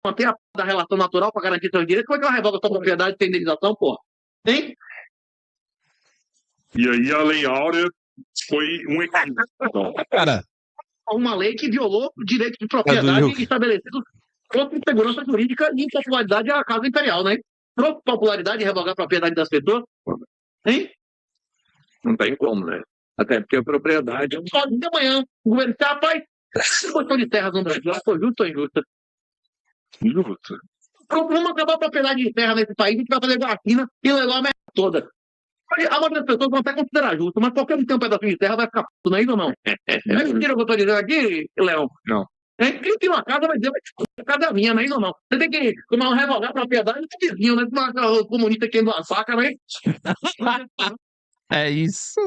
manter a da relação natural para garantir seus direitos, como é que ela revoga sua propriedade sem indenização, porra? Hein? E aí a Lei Áurea foi um equívoco. Cara, Uma lei que violou o direito de propriedade estabelecido contra segurança jurídica e impopularidade à Casa Imperial, né? Popularidade de revogar a propriedade das pessoas. Hein? Não tem como, né? Até porque a propriedade... Só de amanhã, o governo disse, rapaz, que questão de terras no Brasil, ela foi justa ou injusta? Justo. Vamos acabar a propriedade de terra nesse país, a gente vai fazer vacina e levar a merda toda. A maioria das pessoas vão até considerar justo, mas qualquer um que tem um pedacinho de terra vai ficar puto, não é isso ou não? Não é mentira o que eu estou dizendo aqui, Leão? Não. Quem tem uma casa vai dizer, a casa é minha, não é isso ou não? Você tem que revogar a propriedade do vizinho, né? O comunista que tem uma faca, né? é isso.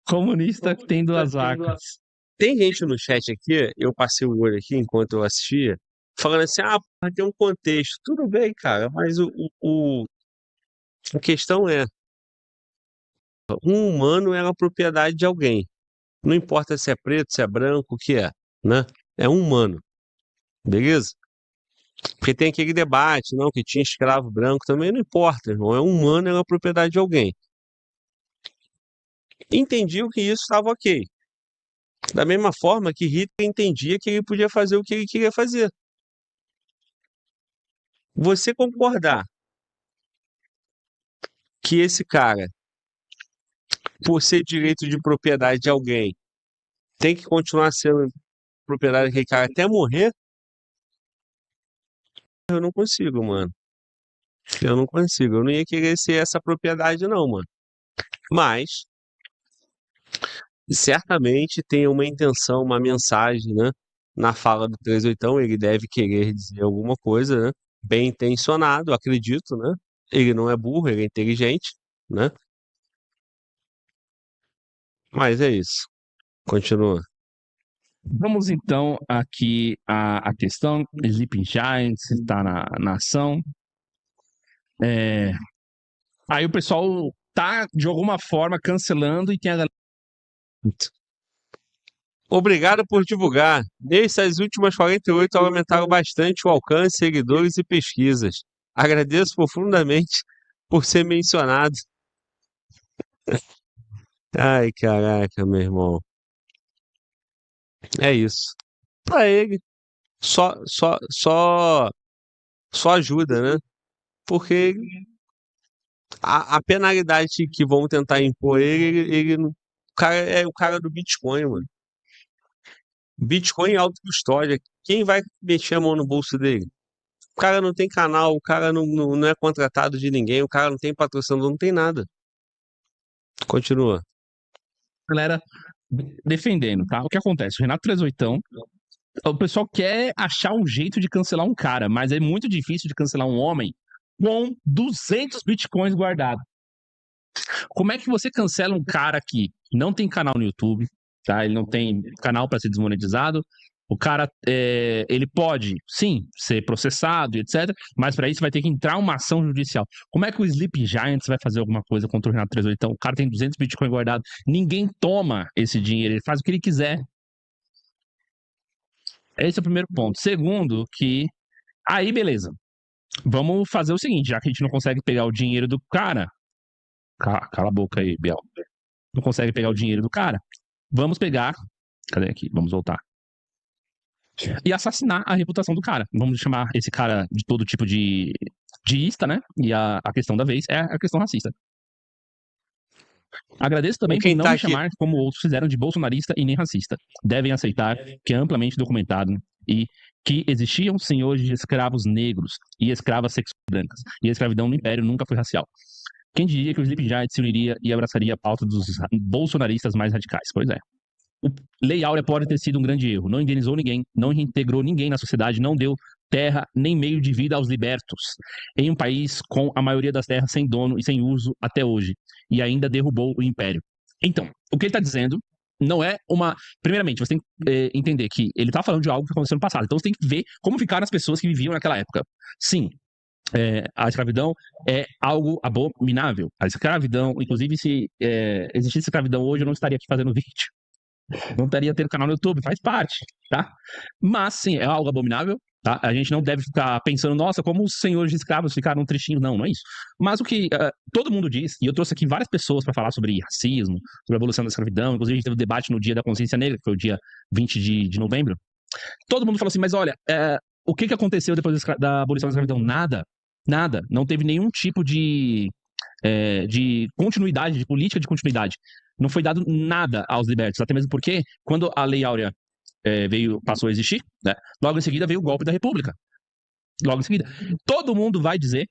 Comunista que tem duas vacas. Tem gente no chat aqui, eu passei o olho aqui enquanto eu assistia, falando assim, porra, tem um contexto. Tudo bem, cara, mas a questão é, um humano é uma propriedade de alguém. Não importa se é preto, se é branco, o que é, né? É um humano. Beleza? Porque tem aquele debate, não, que tinha escravo branco também, não importa, irmão. É um humano, é uma propriedade de alguém. Entendiam que isso estava ok. Da mesma forma que Hitler entendia que ele podia fazer o que ele queria fazer. Você concordar que esse cara, por ser direito de propriedade de alguém, tem que continuar sendo propriedade daquele cara até morrer? Eu não consigo, mano. Eu não consigo. Eu não ia querer ser essa propriedade, não, mano. Mas, certamente tem uma intenção, uma mensagem, né? Na fala do 38, ele deve querer dizer alguma coisa, né? Bem intencionado, acredito, né? Ele não é burro, ele é inteligente, né? Mas é isso. Continua. Vamos então aqui a questão. Sleeping Giants está na ação. Aí o pessoal tá, de alguma forma, cancelando e tem a galera. Obrigado por divulgar. Nessas últimas 48 aumentaram bastante o alcance, seguidores e pesquisas. Agradeço profundamente por ser mencionado. Ai, caraca, meu irmão. É isso. Pra ele, só ajuda, né? Porque a penalidade que vão tentar impor o cara é o cara do Bitcoin, mano. Bitcoin é autocustódia. Quem vai mexer a mão no bolso dele? O cara não tem canal, o cara não é contratado de ninguém, o cara não tem patrocinador, não tem nada. Continua. Galera defendendo, tá? O que acontece? O Renato 38, o pessoal quer achar um jeito de cancelar um cara, mas é muito difícil de cancelar um homem com 200 bitcoins guardados. Como é que você cancela um cara que não tem canal no YouTube, tá? Ele não tem canal para ser desmonetizado. O cara, ele pode, sim, ser processado, etc. Mas para isso vai ter que entrar uma ação judicial. Como é que o Sleeping Giants vai fazer alguma coisa contra o Renato 38? Então, o cara tem 200 bitcoins guardados. Ninguém toma esse dinheiro, ele faz o que ele quiser. Esse é o primeiro ponto. Segundo, que aí, beleza. Vamos fazer o seguinte, já que a gente não consegue pegar o dinheiro do cara. Cala a boca aí, Biel. Não consegue pegar o dinheiro do cara. Vamos pegar. Cadê aqui? Vamos voltar. E assassinar a reputação do cara. Vamos chamar esse cara de todo tipo de ista, né? E a questão da vez é a questão racista. Agradeço também por não me chamar, como outros fizeram, de bolsonarista e nem racista. Devem aceitar que é amplamente documentado e que existiam senhores de escravos negros e escravas sexuais brancas. E a escravidão no Império nunca foi racial. Quem diria que o Sleeping Giants se uniria e abraçaria a pauta dos bolsonaristas mais radicais? Pois é. O Lei Áurea pode ter sido um grande erro. Não indenizou ninguém, não reintegrou ninguém na sociedade, não deu terra nem meio de vida aos libertos. Em um país com a maioria das terras sem dono e sem uso até hoje. E ainda derrubou o Império. Então, o que ele está dizendo não é uma... Primeiramente, você tem que entender que ele está falando de algo que aconteceu no passado. Então você tem que ver como ficaram as pessoas que viviam naquela época. Sim, a escravidão é algo abominável. A escravidão, inclusive, se existisse escravidão hoje, eu não estaria aqui fazendo vídeo. Não estaria tendo canal no YouTube, faz parte, tá? Mas, sim, é algo abominável. Tá? A gente não deve ficar pensando, nossa, como os senhores de escravos ficaram tristinhos. Não, não é isso. Mas o que todo mundo diz, e eu trouxe aqui várias pessoas para falar sobre racismo, sobre a abolição da escravidão, inclusive a gente teve um debate no Dia da Consciência Negra, que foi o dia 20 de novembro. Todo mundo falou assim, mas olha, o que aconteceu depois da abolição da escravidão? Nada. Nada. Não teve nenhum tipo de continuidade, de política de continuidade. Não foi dado nada aos libertos, até mesmo porque, quando a Lei Áurea passou a existir, né, logo em seguida veio o golpe da República. Logo em seguida. Todo mundo vai dizer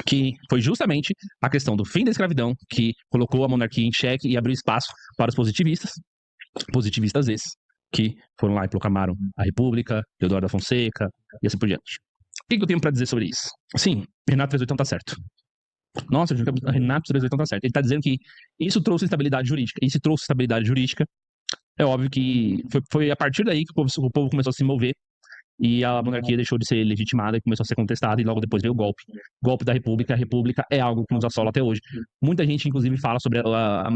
que foi justamente a questão do fim da escravidão que colocou a monarquia em xeque e abriu espaço para os positivistas esses, que foram lá e proclamaram a República, Deodoro da Fonseca e assim por diante. O que eu tenho para dizer sobre isso? Sim, Renato 38 tá certo. Nossa, Renato 38 tá certo. Ele tá dizendo que isso trouxe estabilidade jurídica. E se trouxe estabilidade jurídica, é óbvio que foi a partir daí que o povo começou a se mover e a monarquia deixou de ser legitimada e começou a ser contestada, e logo depois veio o golpe da República. A República é algo que nos assola até hoje. Muita gente, inclusive, fala sobre a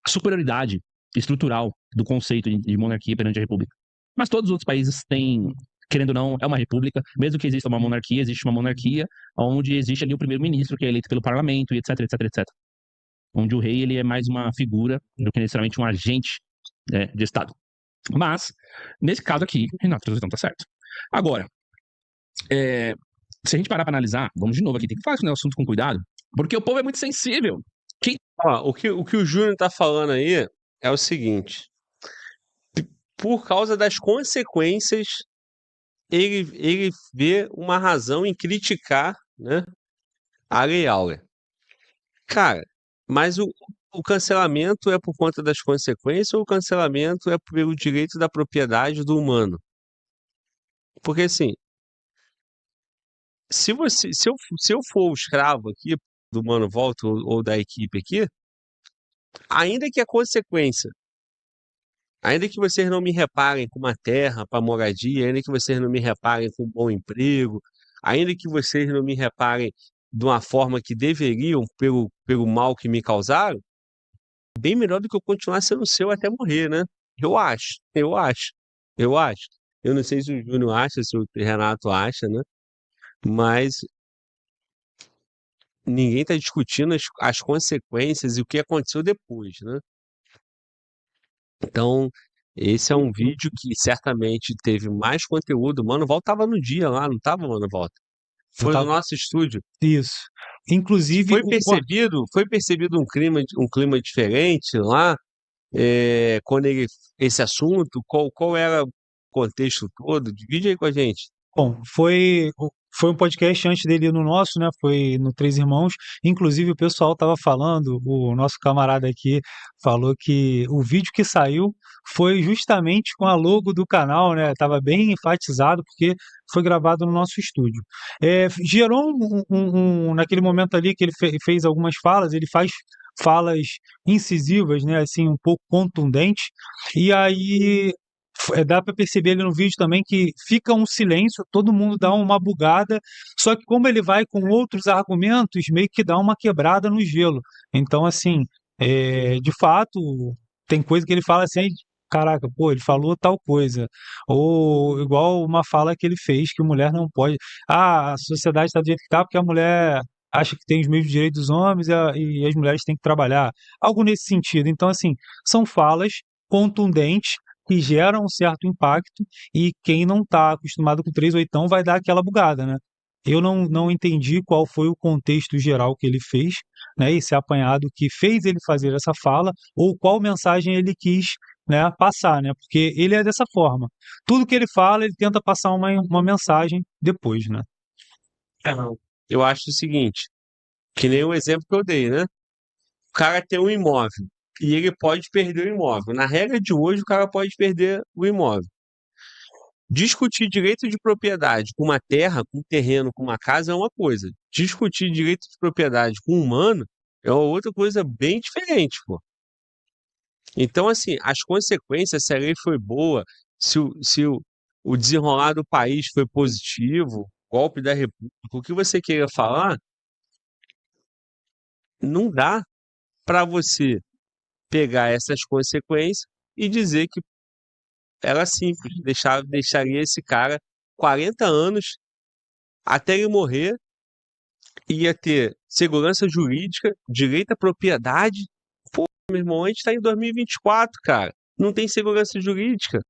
superioridade estrutural do conceito de monarquia perante a República. Mas todos os outros países têm, querendo ou não, é uma república. Mesmo que exista uma monarquia, existe uma monarquia onde existe ali o primeiro-ministro, que é eleito pelo parlamento, e etc, etc, etc. Onde o rei ele é mais uma figura do que necessariamente um agente de Estado. Mas, nesse caso aqui, Renato 38 tá certo. Agora, se a gente parar para analisar, vamos de novo aqui, tem que falar esse assunto com cuidado, porque o povo é muito sensível. Ó, o que o Júnior tá falando aí é o seguinte: por causa das consequências, ele vê uma razão em criticar, né, a Lei Áurea. Cara, mas o cancelamento é por conta das consequências ou o cancelamento é pelo direito da propriedade do humano? Porque assim, se eu for o escravo aqui do Mano Volta ou da equipe aqui, ainda que a consequência, ainda que vocês não me reparem com uma terra para moradia, ainda que vocês não me reparem com um bom emprego, ainda que vocês não me reparem de uma forma que deveriam pelo mal que me causaram, bem melhor do que eu continuar sendo seu até morrer, né? Eu acho. Eu não sei se o Júnior acha, se o Renato acha, né? Mas ninguém está discutindo as consequências e o que aconteceu depois, né? Então, esse é um vídeo que certamente teve mais conteúdo. O Mano Volta tava no dia lá, não tava, Mano Volta? Foi no nosso estúdio. Isso. Inclusive, Foi percebido um clima diferente lá, quando esse assunto, qual era o contexto todo? Divide aí com a gente. bom, foi um podcast antes dele ir no nosso, né? Foi no Três Irmãos. Inclusive, o pessoal estava falando, o nosso camarada aqui falou que o vídeo que saiu foi justamente com a logo do canal, né? Tava bem enfatizado porque foi gravado no nosso estúdio. Gerou naquele momento ali que ele fez algumas falas, ele faz falas incisivas, né? Assim, um pouco contundentes. E aí dá para perceber ali no vídeo também que fica um silêncio, todo mundo dá uma bugada, só que como ele vai com outros argumentos, meio que dá uma quebrada no gelo. Então, assim, de fato, tem coisa que ele fala assim, caraca, pô, ele falou tal coisa. Ou igual uma fala que ele fez, que mulher não pode. A sociedade está do jeito que está porque a mulher acha que tem os mesmos direitos dos homens e as mulheres têm que trabalhar. Algo nesse sentido. Então, assim, são falas contundentes que geram um certo impacto e quem não está acostumado com 3/8 vai dar aquela bugada, né? Eu não entendi qual foi o contexto geral que ele fez, né? Esse apanhado que fez ele fazer essa fala ou qual mensagem ele quis, né, passar, né? Porque ele é dessa forma. Tudo que ele fala, ele tenta passar uma mensagem depois, né? Eu acho o seguinte, que nem o exemplo que eu dei, né? O cara tem um imóvel e ele pode perder o imóvel. Na regra de hoje, o cara pode perder o imóvel. Discutir direito de propriedade com uma terra, com um terreno, com uma casa é uma coisa. Discutir direito de propriedade com um humano é outra coisa bem diferente, pô. Então, assim, as consequências, se a lei foi boa, se o desenrolar do país foi positivo, golpe da República, o que você queira falar, não dá para você pegar essas consequências e dizer que era simples, deixaria esse cara 40 anos, até ele morrer, ia ter segurança jurídica, direito à propriedade. Pô, meu irmão, a gente tá em 2024, cara. Não tem segurança jurídica.